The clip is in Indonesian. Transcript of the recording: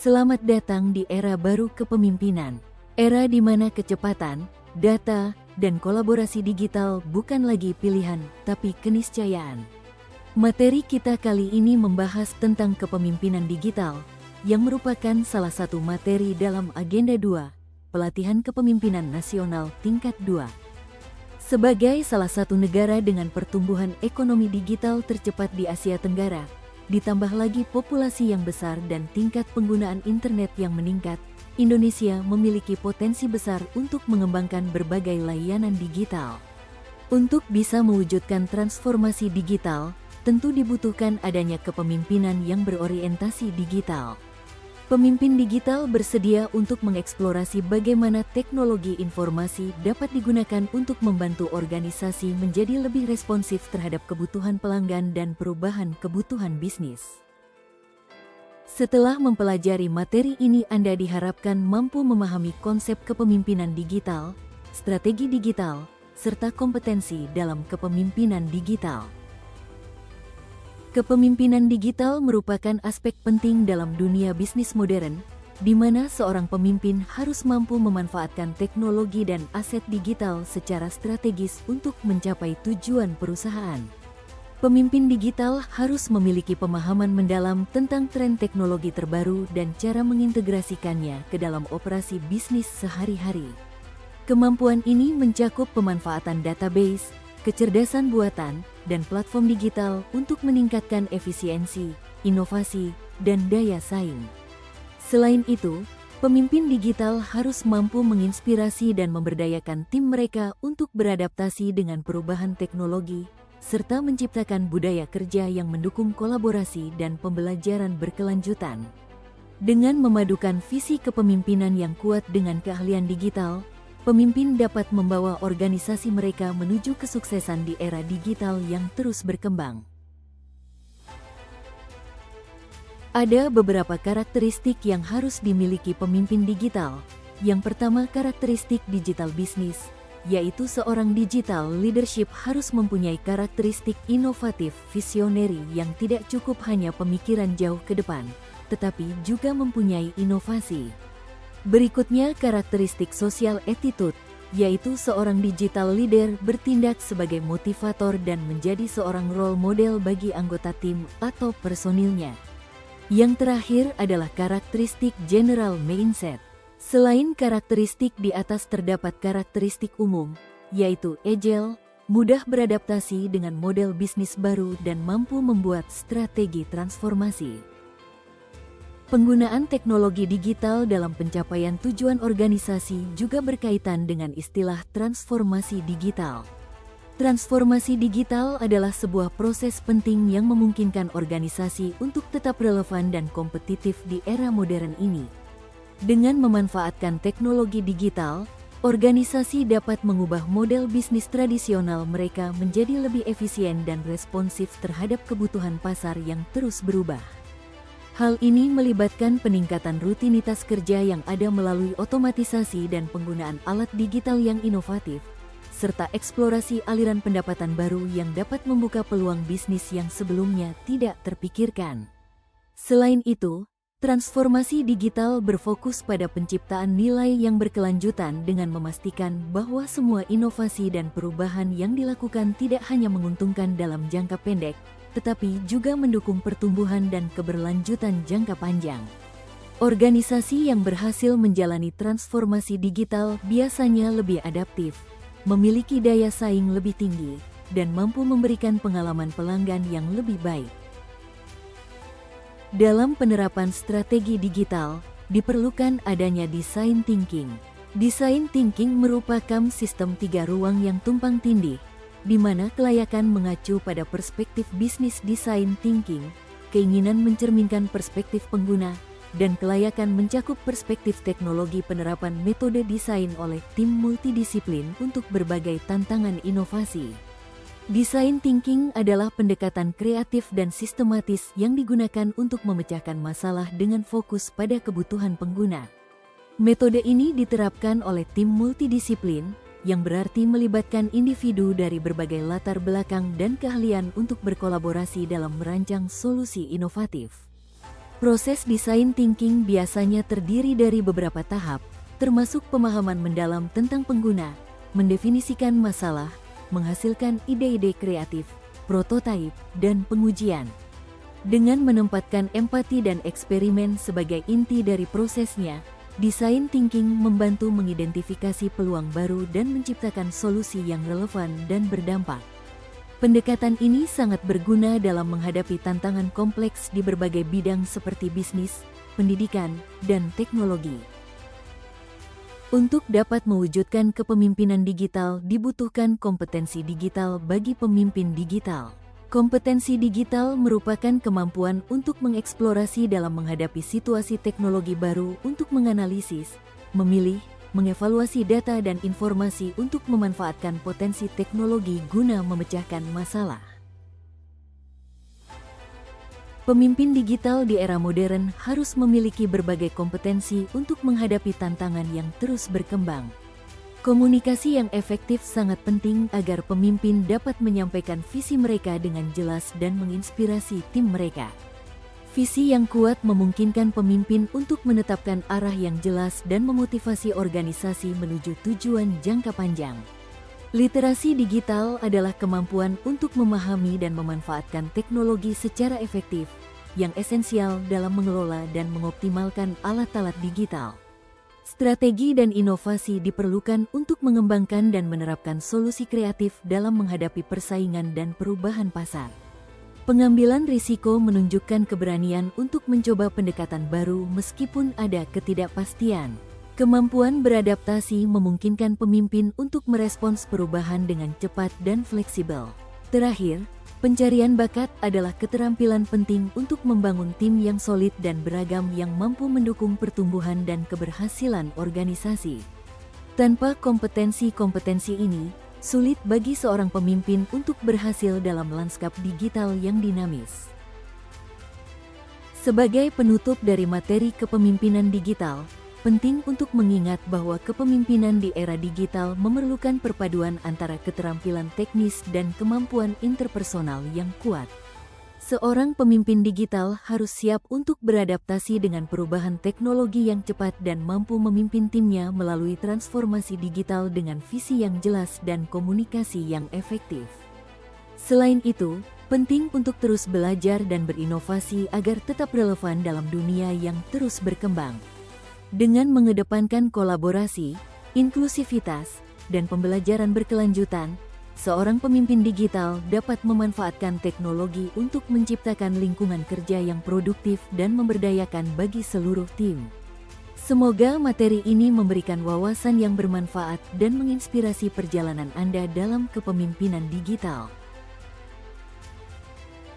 Selamat datang di era baru kepemimpinan. Era di mana kecepatan, data, dan kolaborasi digital bukan lagi pilihan, tapi keniscayaan. Materi kita kali ini membahas tentang kepemimpinan digital, yang merupakan salah satu materi dalam Agenda 2, Pelatihan Kepemimpinan Nasional Tingkat 2. Sebagai salah satu negara dengan pertumbuhan ekonomi digital tercepat di Asia Tenggara, ditambah lagi populasi yang besar dan tingkat penggunaan internet yang meningkat, Indonesia memiliki potensi besar untuk mengembangkan berbagai layanan digital. Untuk bisa mewujudkan transformasi digital, tentu dibutuhkan adanya kepemimpinan yang berorientasi digital. Pemimpin digital bersedia untuk mengeksplorasi bagaimana teknologi informasi dapat digunakan untuk membantu organisasi menjadi lebih responsif terhadap kebutuhan pelanggan dan perubahan kebutuhan bisnis. Setelah mempelajari materi ini, Anda diharapkan mampu memahami konsep kepemimpinan digital, strategi digital, serta kompetensi dalam kepemimpinan digital. Kepemimpinan digital merupakan aspek penting dalam dunia bisnis modern, di mana seorang pemimpin harus mampu memanfaatkan teknologi dan aset digital secara strategis untuk mencapai tujuan perusahaan. Pemimpin digital harus memiliki pemahaman mendalam tentang tren teknologi terbaru dan cara mengintegrasikannya ke dalam operasi bisnis sehari-hari. Kemampuan ini mencakup pemanfaatan database, kecerdasan buatan, dan platform digital untuk meningkatkan efisiensi, inovasi, dan daya saing. Selain itu, pemimpin digital harus mampu menginspirasi dan memberdayakan tim mereka untuk beradaptasi dengan perubahan teknologi, serta menciptakan budaya kerja yang mendukung kolaborasi dan pembelajaran berkelanjutan. Dengan memadukan visi kepemimpinan yang kuat dengan keahlian digital, pemimpin dapat membawa organisasi mereka menuju kesuksesan di era digital yang terus berkembang. Ada beberapa karakteristik yang harus dimiliki pemimpin digital. Yang pertama, karakteristik digital bisnis, yaitu seorang digital leadership harus mempunyai karakteristik inovatif, visionary yang tidak cukup hanya pemikiran jauh ke depan, tetapi juga mempunyai inovasi. Berikutnya, karakteristik social attitude, yaitu seorang digital leader bertindak sebagai motivator dan menjadi seorang role model bagi anggota tim atau personilnya. Yang terakhir adalah karakteristik general mindset. Selain karakteristik di atas terdapat karakteristik umum, yaitu agile, mudah beradaptasi dengan model bisnis baru dan mampu membuat strategi transformasi. Penggunaan teknologi digital dalam pencapaian tujuan organisasi juga berkaitan dengan istilah transformasi digital. Transformasi digital adalah sebuah proses penting yang memungkinkan organisasi untuk tetap relevan dan kompetitif di era modern ini. Dengan memanfaatkan teknologi digital, organisasi dapat mengubah model bisnis tradisional mereka menjadi lebih efisien dan responsif terhadap kebutuhan pasar yang terus berubah. Hal ini melibatkan peningkatan rutinitas kerja yang ada melalui otomatisasi dan penggunaan alat digital yang inovatif, serta eksplorasi aliran pendapatan baru yang dapat membuka peluang bisnis yang sebelumnya tidak terpikirkan. Selain itu, transformasi digital berfokus pada penciptaan nilai yang berkelanjutan dengan memastikan bahwa semua inovasi dan perubahan yang dilakukan tidak hanya menguntungkan dalam jangka pendek, tetapi juga mendukung pertumbuhan dan keberlanjutan jangka panjang. Organisasi yang berhasil menjalani transformasi digital biasanya lebih adaptif, memiliki daya saing lebih tinggi, dan mampu memberikan pengalaman pelanggan yang lebih baik. Dalam penerapan strategi digital, diperlukan adanya design thinking. Design thinking merupakan sistem 3 ruang yang tumpang tindih, di mana kelayakan mengacu pada perspektif bisnis design thinking, keinginan mencerminkan perspektif pengguna, dan kelayakan mencakup perspektif teknologi penerapan metode desain oleh tim multidisiplin untuk berbagai tantangan inovasi. Design thinking adalah pendekatan kreatif dan sistematis yang digunakan untuk memecahkan masalah dengan fokus pada kebutuhan pengguna. Metode ini diterapkan oleh tim multidisiplin, yang berarti melibatkan individu dari berbagai latar belakang dan keahlian untuk berkolaborasi dalam merancang solusi inovatif. Proses design thinking biasanya terdiri dari beberapa tahap, termasuk pemahaman mendalam tentang pengguna, mendefinisikan masalah, menghasilkan ide-ide kreatif, prototipe, dan pengujian. Dengan menempatkan empati dan eksperimen sebagai inti dari prosesnya, design thinking membantu mengidentifikasi peluang baru dan menciptakan solusi yang relevan dan berdampak. Pendekatan ini sangat berguna dalam menghadapi tantangan kompleks di berbagai bidang seperti bisnis, pendidikan, dan teknologi. Untuk dapat mewujudkan kepemimpinan digital dibutuhkan kompetensi digital bagi pemimpin digital. Kompetensi digital merupakan kemampuan untuk mengeksplorasi dalam menghadapi situasi teknologi baru untuk menganalisis, memilih, mengevaluasi data dan informasi untuk memanfaatkan potensi teknologi guna memecahkan masalah. Pemimpin digital di era modern harus memiliki berbagai kompetensi untuk menghadapi tantangan yang terus berkembang. Komunikasi yang efektif sangat penting agar pemimpin dapat menyampaikan visi mereka dengan jelas dan menginspirasi tim mereka. Visi yang kuat memungkinkan pemimpin untuk menetapkan arah yang jelas dan memotivasi organisasi menuju tujuan jangka panjang. Literasi digital adalah kemampuan untuk memahami dan memanfaatkan teknologi secara efektif, yang esensial dalam mengelola dan mengoptimalkan alat-alat digital. Strategi dan inovasi diperlukan untuk mengembangkan dan menerapkan solusi kreatif dalam menghadapi persaingan dan perubahan pasar. Pengambilan risiko menunjukkan keberanian untuk mencoba pendekatan baru meskipun ada ketidakpastian. Kemampuan beradaptasi memungkinkan pemimpin untuk merespons perubahan dengan cepat dan fleksibel. Terakhir, pencarian bakat adalah keterampilan penting untuk membangun tim yang solid dan beragam yang mampu mendukung pertumbuhan dan keberhasilan organisasi. Tanpa kompetensi-kompetensi ini, sulit bagi seorang pemimpin untuk berhasil dalam lanskap digital yang dinamis. Sebagai penutup dari materi kepemimpinan digital, penting untuk mengingat bahwa kepemimpinan di era digital memerlukan perpaduan antara keterampilan teknis dan kemampuan interpersonal yang kuat. Seorang pemimpin digital harus siap untuk beradaptasi dengan perubahan teknologi yang cepat dan mampu memimpin timnya melalui transformasi digital dengan visi yang jelas dan komunikasi yang efektif. Selain itu, penting untuk terus belajar dan berinovasi agar tetap relevan dalam dunia yang terus berkembang. Dengan mengedepankan kolaborasi, inklusivitas, dan pembelajaran berkelanjutan, seorang pemimpin digital dapat memanfaatkan teknologi untuk menciptakan lingkungan kerja yang produktif dan memberdayakan bagi seluruh tim. Semoga materi ini memberikan wawasan yang bermanfaat dan menginspirasi perjalanan Anda dalam kepemimpinan digital.